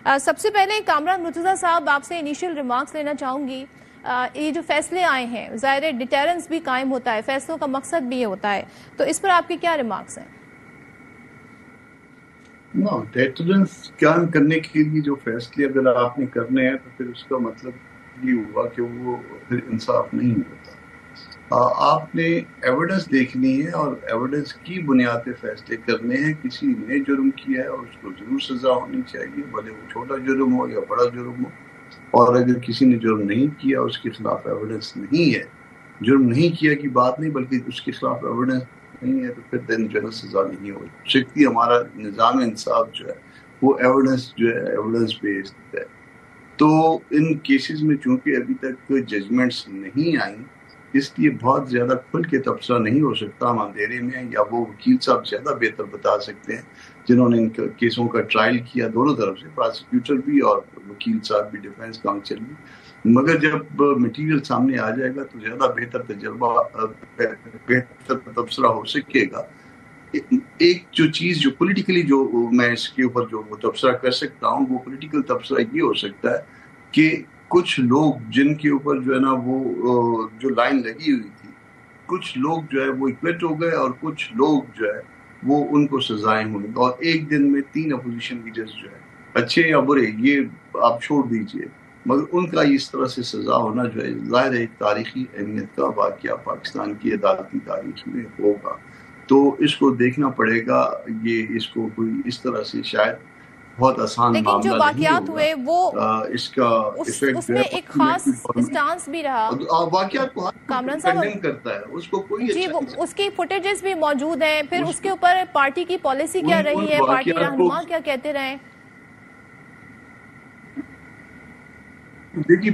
سب سے پہلے کامران مرتضیٰ صاحب آپ سے انیشیل ریمارکس لینا چاہوں گی. یہ جو فیصلے آئے ہیں ظاہر ڈیٹیرنس بھی قائم ہوتا ہے, فیصلوں کا مقصد بھی یہ ہوتا ہے, تو اس پر آپ کے کیا ریمارکس ہیں؟ ڈیٹرنس قائم کرنے کے لیے جو فیصلے اگر آپ نے کرنے ہیں تو پھر اس کا مطلب یہ ہوا کہ وہ پھر انصاف نہیں ہوتا. آپ نے ایویڈنس دیکھنی ہے اور ایویڈنس کی بنیاد پہ فیصلے کرنے ہیں. کسی نے جرم کیا ہے اور اس کو ضرور سزا ہونی چاہیے, بھلے وہ چھوٹا جرم ہو یا بڑا جرم ہو. اور اگر کسی نے جرم نہیں کیا, اس کے خلاف ایویڈنس نہیں ہے, جرم نہیں کیا کی بات نہیں بلکہ اس کے خلاف ایویڈنس نہیں ہے, تو پھر دن جو ہے سزا نہیں ہو سکتی. ہمارا نظام انصاف جو ہے وہ ایویڈنس جو ہے ایویڈنس بیسڈ ہے. تو ان کیسز میں چونکہ ابھی تک ججمنٹس نہیں آئیں, اس لیے بہت زیادہ کھل کے تبصرہ نہیں ہو سکتا. ہم اندھیرے میں, یا وہ وکیل صاحب زیادہ بہتر بتا سکتے ہیں جنہوں نے ان کیسوں کا ٹرائل کیا دونوں طرف سے, پراسیکیوٹر بھی اور وکیل صاحب بھی, ڈیفینس کاؤنسل بھی. مگر جب مٹیریل سامنے آ جائے گا تو زیادہ بہتر تجربہ, بہتر تبصرہ ہو سکے گا. ایک جو چیز جو پولیٹیکلی جو میں اس کے اوپر جو تبصرہ کر سکتا ہوں, وہ پولیٹیکل تبصرہ یہ ہو سکتا ہے کہ کچھ لوگ جن کے اوپر جو ہے نا وہ جو لائن لگی ہوئی تھی, کچھ لوگ جو ہے وہ ایکویٹ ہو گئے اور کچھ لوگ جو ہے وہ ان کو سزائیں ہوئیں. اور ایک دن میں 3 اپوزیشن لیڈرز جو ہے, اچھے یا برے یہ آپ چھوڑ دیجئے, مگر ان کا اس طرح سے سزا ہونا جو ہے ظاہر ہے ایک تاریخی اہمیت کا واقعہ پاکستان کی عدالتی تاریخ میں ہوگا. تو اس کو دیکھنا پڑے گا. یہ اس کو کوئی اس طرح سے شاید بہت آسان معاملہ نہیں ہوگا. لیکن جو واقعات ہوئے وہ اس کا اس میں ایک خاص اسٹانس بھی رہا. واقعات کو کامران صاحب کنڈیم کرتا ہے, اس کو کوئی جی, وہ اس کی فوٹیجز بھی موجود ہیں. پھر اس کے اوپر پارٹی کی پالیسی کیا رہی ہے, پارٹی رہنما کیا کہتے رہے. دیکھیے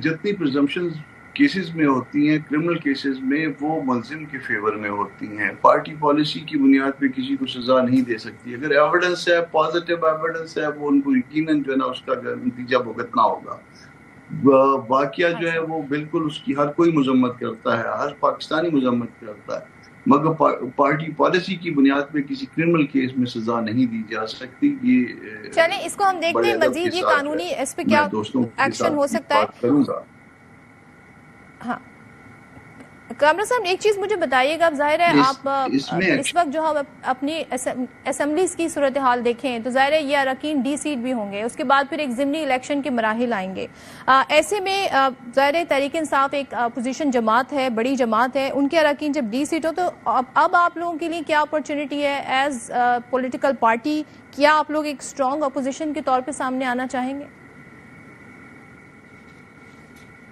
جتنی پرزمپشن کیسز میں ہوتی ہیں, کرمنل کیسز میں, وہ ملزم کے فیور میں ہوتی ہیں. پارٹی پالیسی کی بنیاد پہ کسی کو سزا نہیں دے سکتی. اگر ایویڈنس ہے, پازیٹیو ایویڈنس ہے, وہ ان کو یقیناً جو ہے نا اس کا نتیجہ بھگتنا ہوگا. واقعہ جو ہے وہ بالکل اس کی ہر کوئی مذمت کرتا ہے, ہر پاکستانی مذمت کرتا ہے, مگر پارٹی پالیسی کی بنیاد پہ کسی کرمنل کیس میں سزا نہیں دی جا سکتی. یہ چلیں اس کو ہم دیکھتے ہیں مزید یہ قانونی اس پہ کیا ایکشن ہو سکتا ہے. ہاں کامران صاحب ایک چیز مجھے بتائیے گا, ظاہر ہے آپ اس وقت جو ہم اپنی اسمبلیز کی صورتحال دیکھیں تو ظاہر ہے یہ اراکین ڈی سیٹ بھی ہوں گے, اس کے بعد پھر ایک ضمنی الیکشن کے مراحل آئیں گے. ایسے میں ظاہر ہے تحریک انصاف ایک اپوزیشن جماعت ہے, بڑی جماعت ہے, ان کے اراکین جب ڈی سیٹ ہو تو اب آپ لوگوں کے لیے کیا اپرچونٹی ہے ایز پولیٹیکل پارٹی؟ کیا آپ لوگ ایک اسٹرانگ اپوزیشن کے طور پہ سامنے آنا چاہیں گے؟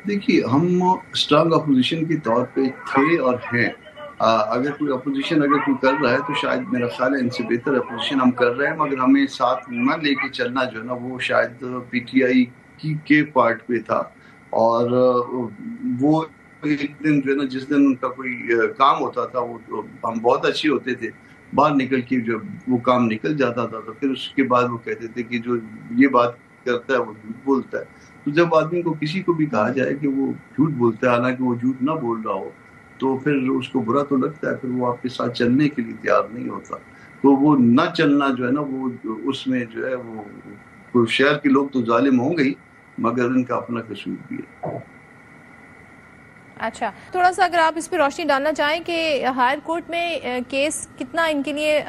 دیکھیے ہم اسٹرانگ اپوزیشن کے طور پہ تھے اور ہیں. اگر کوئی اپوزیشن اگر کوئی کر رہا ہے تو شاید میرا خیال ہے ان سے بہتر اپوزیشن ہم کر رہے ہیں, مگر ہمیں ساتھ نہ لے کے چلنا جو ہے نا وہ شاید پی ٹی آئی کے پارٹ پہ تھا. اور وہ ایک دن جو ہے نا جس دن ان کا کوئی کام ہوتا تھا وہ ہم بہت اچھے ہوتے تھے, باہر نکل کے جب وہ کام نکل جاتا تھا تو پھر اس کے بعد وہ کہتے تھے کہ جو یہ بات کرتا ہے وہ جھوٹ بولتا ہے. تو جب آدمی کو کسی کو بھی کہا جائے کہ وہ جھوٹ بولتا ہے حالانکہ وہ جھوٹ نہ بول رہا ہو تو پھر اس کو برا تو لگتا ہے, پھر وہ آپ کے ساتھ چلنے کے لیے تیار نہیں ہوتا. تو وہ نہ چلنا جو ہے نا وہ اس میں جو ہے وہ شہر کے لوگ تو ظالم ہوں گے ہی, مگر ان کا اپنا قصور بھی ہے. اچھا تھوڑا سا اگر آپ اس پہ روشنی ڈالنا چاہیں کہ ہائر کورٹ میں کیس کتنا ان کے لیے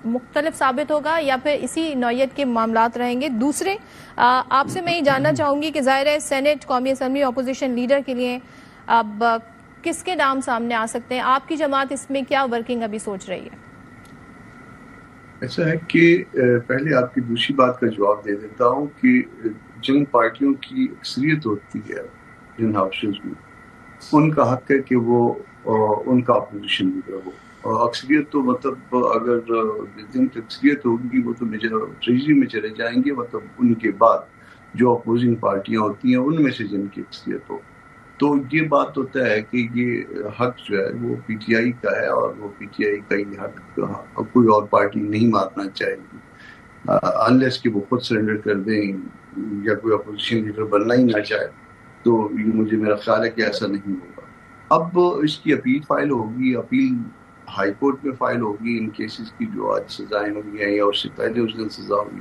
مختلف ثابت ہوگا یا پھر اسی نوعیت کے معاملات رہیں گے. دوسرے آپ سے میں یہ جاننا چاہوں گی کہ ظاہر ہے سینٹ, قومی اسمبلی, اپوزیشن لیڈر کے لیے اب کس کے نام سامنے آ سکتے ہیں؟ آپ کی جماعت اس میں کیا ورکنگ ابھی سوچ رہی ہے؟ ایسا ہے کہ پہلے آپ کی دوسری بات کا جواب دے دیتا ہوں کہ جن پارٹیوں کی اکثریت ہوتی ہے جن ہاؤسز میں, ان کا حق ہے کہ وہ ان کا اپوزیشن لیڈر ہو. اکثریت تو مطلب اگر جن کی اکثریت ہوگی وہ تو ٹریجری میں چلے جائیں گے, مطلب ان کے بعد جو اپوزنگ پارٹیاں ہوتی ہیں ان میں سے جن کی اکثریت ہو. تو یہ بات تو طے ہے کہ یہ حق جو ہے وہ پی ٹی آئی کا ہے, اور وہ پی ٹی آئی کا یہ حق کوئی اور پارٹی نہیں ماننا چاہے گی انلیس کہ وہ خود سرنڈر کر دیں یا کوئی اپوزیشن لیڈر بننا ہی نہ چاہے. تو یہ مجھے میرا خیال ہے کہ ایسا نہیں ہوگا. اب اس کی اپیل فائل ہوگی, اپیل ہائی کورٹ میں فائل ہوگی ان کیسز کی جو آج سزائیں ہوئی ہیں یا اس سے پہلے اس دن سزا ہوئی.